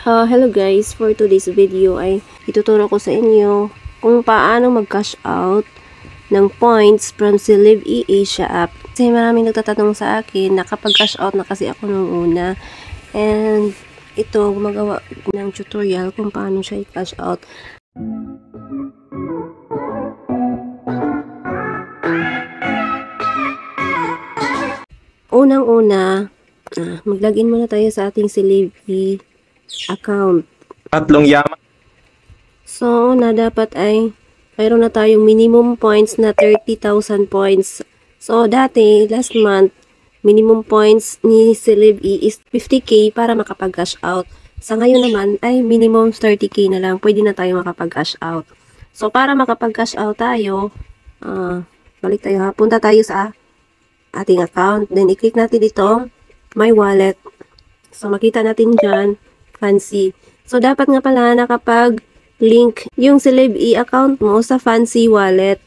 Hello guys, for today's video ay ituturo ko sa inyo kung paano mag-cash out ng points from Celebi Asia app. Kasi maraming nagtatanong sa akin, nakapag-cash out na kasi ako nung una. And ito, gumagawa ng tutorial kung paano siya i-cash out. Unang-una, mag-login muna tayo sa ating Celebi account. Tatlong yaman. So, na dapat ay mayroon na tayong minimum points na 30,000 points. So, dati, last month, minimum points ni Celebi is 50k para makapag-cash out. Sa ngayon naman, ay minimum 30k na lang. Pwede na tayo makapag-cash out. So, para makapag-cash out tayo, balik tayo ha. Punta tayo sa ating account. Then, i-click natin dito, My Wallet. So, makita natin dyan, Fancy. So, dapat nga pala nakapag-link yung Celebi account mo sa Fancy Wallet.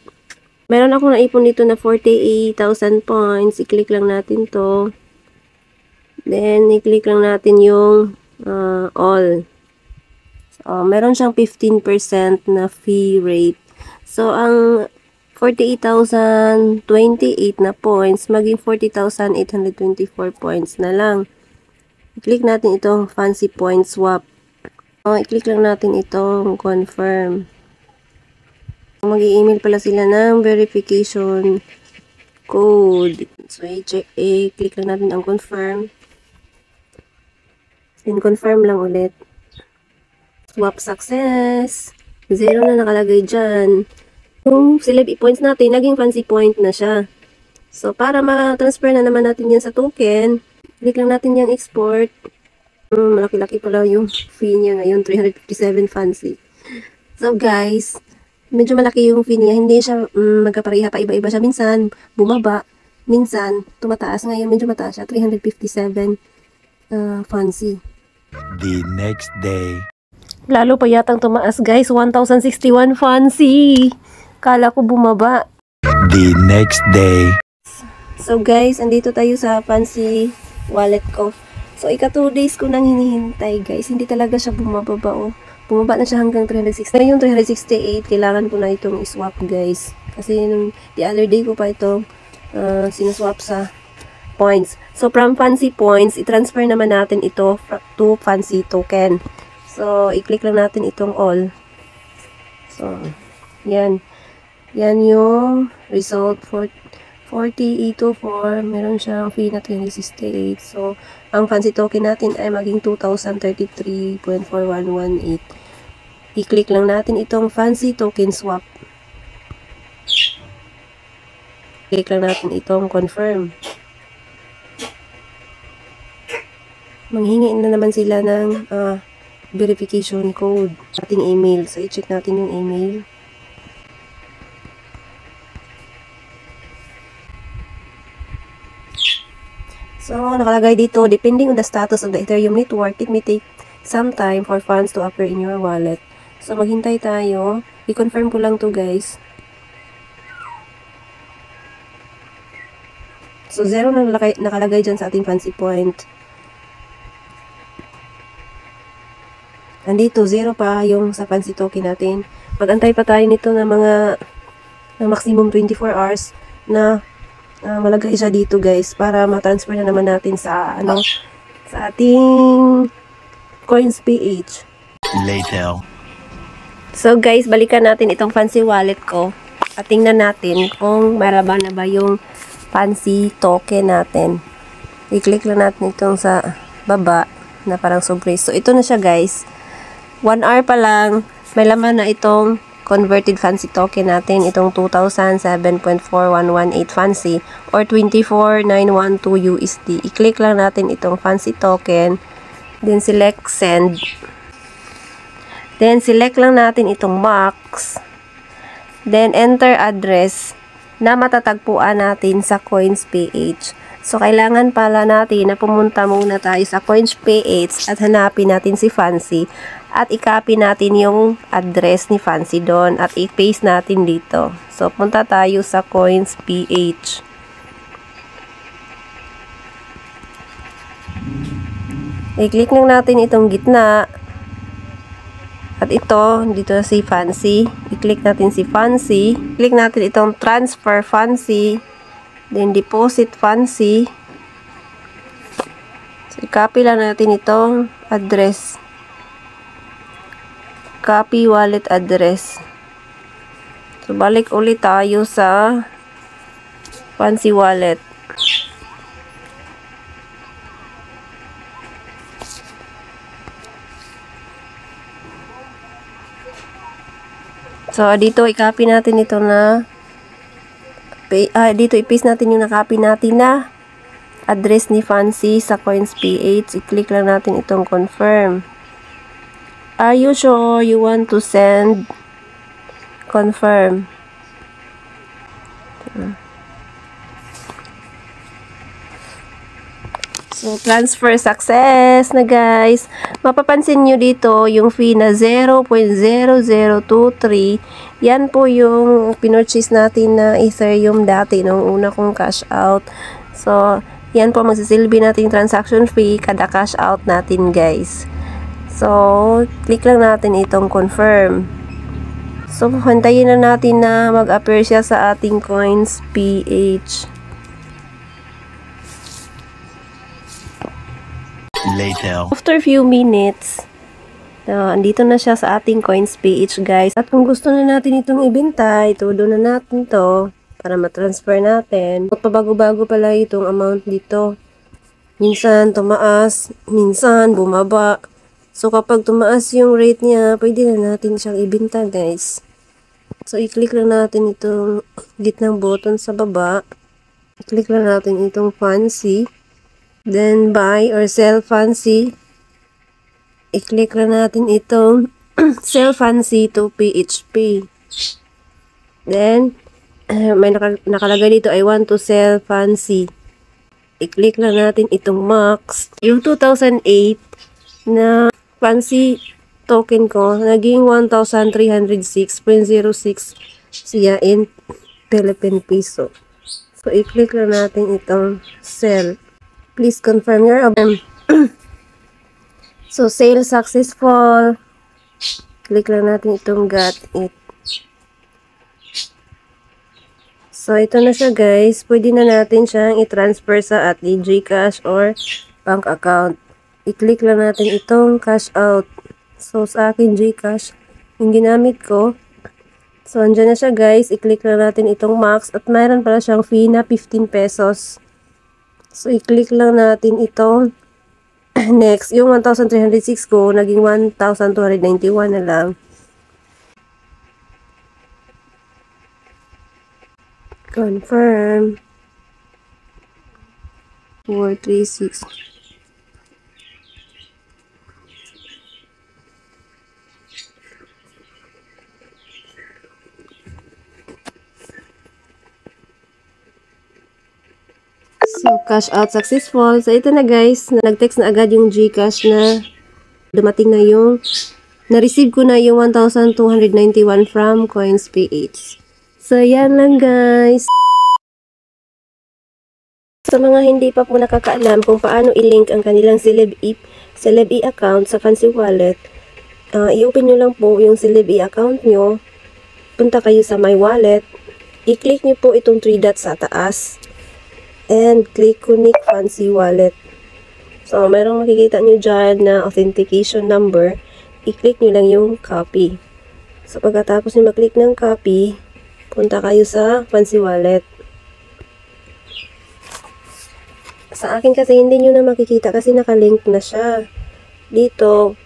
Meron akong naipon dito na 48,000 points. I-click lang natin to. Then, i-click lang natin yung all. So, meron siyang 15% na fee rate. So, ang 48,028 na points, maging 40,824 points na lang. I-click natin itong Fancy Point Swap. I-click lang natin itong confirm. Mag-i-email pala sila ng verification code. So, i-click lang natin ang confirm. Then, confirm lang ulit. Swap success. 0 na nakalagay dyan. Yung Celebi points natin, naging Fancy Point na siya. So, para ma-transfer na naman natin yan sa token, click lang natin yung export. Malaki-laki pala yung fee niya ngayon, 357 Fancy. So guys, medyo malaki yung fee niya. Hindi siya magkapareha pa, iba-iba siya. Minsan, bumaba. Minsan, tumataas. Ngayon, medyo mataas siya, 357 Fancy. The next day. Lalo pa yatang tumaas guys, 1,061 Fancy. Kala ko bumaba. The next day. So guys, andito tayo sa Fancy wallet ko. So, 2 days ko nang hinihintay, guys. Hindi talaga siya bumababa, oh. Bumaba na siya hanggang 360. Ngayon, 368. Kailangan ko na itong iswap, guys. Kasi, the other day ko pa ito sinaswap sa points. So, from Fancy Points, i-transfer naman natin ito to Fancy Token. So, i-click lang natin itong all. So, yan. Yan yung result for 40,824, meron siyang fee na 368. So, ang Fancy token natin ay maging 2,033.4118. I-click lang natin itong Fancy token swap. Click lang natin itong confirm. Manghingi na naman sila ng verification code, ating email. So, i-check natin yung email. So, nakalagay dito, depending on the status of the Ethereum network, it may take some time for funds to appear in your wallet. So, maghintay tayo. I-confirm ko lang to guys. So, 0 na nakalagay dyan sa ating Fancy Point. Andito, 0 pa yung sa Fancy Token natin. Mag-antay pa tayo nito ng mga maximum 24 hours na malagay siya dito guys para ma-transfer na naman natin sa sa ating CoinsPH. Later. So guys, balikan natin itong Fancy wallet ko at tingnan natin kung maraba na ba yung Fancy token natin. I-click lang natin itong sa baba na parang surprise. So ito na siya guys. 1 hour pa lang, may laman na itong converted Fancy token natin, itong 2,007.4118 Fancy or 24,912 USD. I-click lang natin itong Fancy token, then select send. Then select lang natin itong box. Then enter address na matatagpuan natin sa CoinsPH. So kailangan pala natin na pumunta muna tayo sa CoinsPH at hanapin natin si Fancy. At i-copy natin yung address ni Fancy doon at i-paste natin dito. So, punta tayo sa CoinsPH. I-click lang natin itong gitna. At ito, dito si Fancy. I-click natin si Fancy. Click natin itong Transfer Fancy. Then Deposit Fancy. So, i-copy lang natin itong address. Copy wallet address. So, balik ulit tayo sa Fancy Wallet. So, dito i-copy natin ito na dito i-paste natin yung na-copy natin na address ni Fancy sa Coins.ph. I-click lang natin itong confirm. Are you sure you want to send? Confirm. So, transfer success na guys. Mapapansin nyo dito yung fee na 0.0023. Yan po yung pinurchase natin na Ethereum dati nung una kong cash out. So, yan po magsisilbi natin transaction fee kada cash out natin guys. So, click lang natin itong confirm. So, hintayin na natin na mag-appear siya sa ating Coins.ph. Later. After few minutes, andito na siya sa ating Coins.ph guys. At kung gusto na natin itong ibenta, itudo na natin to para matransfer natin. At pabago-bago pala itong amount dito. Minsan tumaas, minsan bumaba. So kapag tumaas yung rate niya, pwede na natin siyang ibenta guys. So i-click lang natin itong gitnang button sa baba. I-click lang natin itong Fancy. Then, buy or sell Fancy. I-click lang natin itong sell Fancy to PHP. Then, may nakalagay dito, I want to sell Fancy. I-click lang natin itong max. Yung 2008 na Fancy token ko, naging 1,306.06 siya in Philippine Peso. So, i-click lang natin itong sell. Please confirm your order. So, sale successful. Click lang natin itong got it. So, ito na siya guys. Pwede na natin siyang i-transfer sa ating GCash or bank account. I-click lang natin itong cash out. So, sa akin GCash, yung ginamit ko. So, andyan na siya guys. I-click lang natin itong max. At mayroon pala siyang fee na 15 pesos. So, i-click lang natin itong next. Yung 1,306 ko, naging 1,291 na lang. Confirm. 436. So, cash out successful. So, ito na guys. Nag-text na agad yung GCash na dumating na yung na-receive ko na yung 1,291 from Coins.ph. So, yan lang guys. Sa mga hindi pa po nakakaalam kung paano i-link ang kanilang Celeb.e account sa Fancy Wallet, i-open nyo lang po yung Celeb.e account nyo. Punta kayo sa My Wallet. I-click nyo po itong 3 dots sa taas. And click Connect Fancy Wallet. So, merong makikita nyo dyan na authentication number. I-click nyo lang yung copy. So, pagkatapos nyo mag-click ng copy, punta kayo sa Fancy Wallet. Sa akin kasi hindi nyo na makikita kasi nakalink na siya. Dito,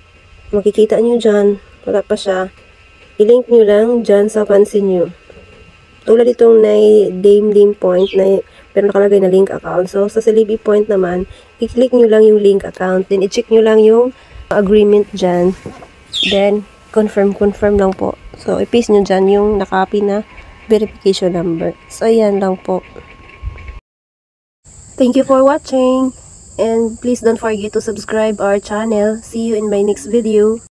makikita nyo dyan. Wala pa siya. I-link nyo lang dyan sa Fancy nyo. Tulad itong name point na pero nakalagay na link account. So, sa Celeb.e point naman, i-click nyo lang yung link account. Then, i-check nyo lang yung agreement dyan. Then, confirm lang po. So, i-paste nyo dyan yung nakopy na verification number. So, ayan lang po. Thank you for watching. And please don't forget to subscribe our channel. See you in my next video.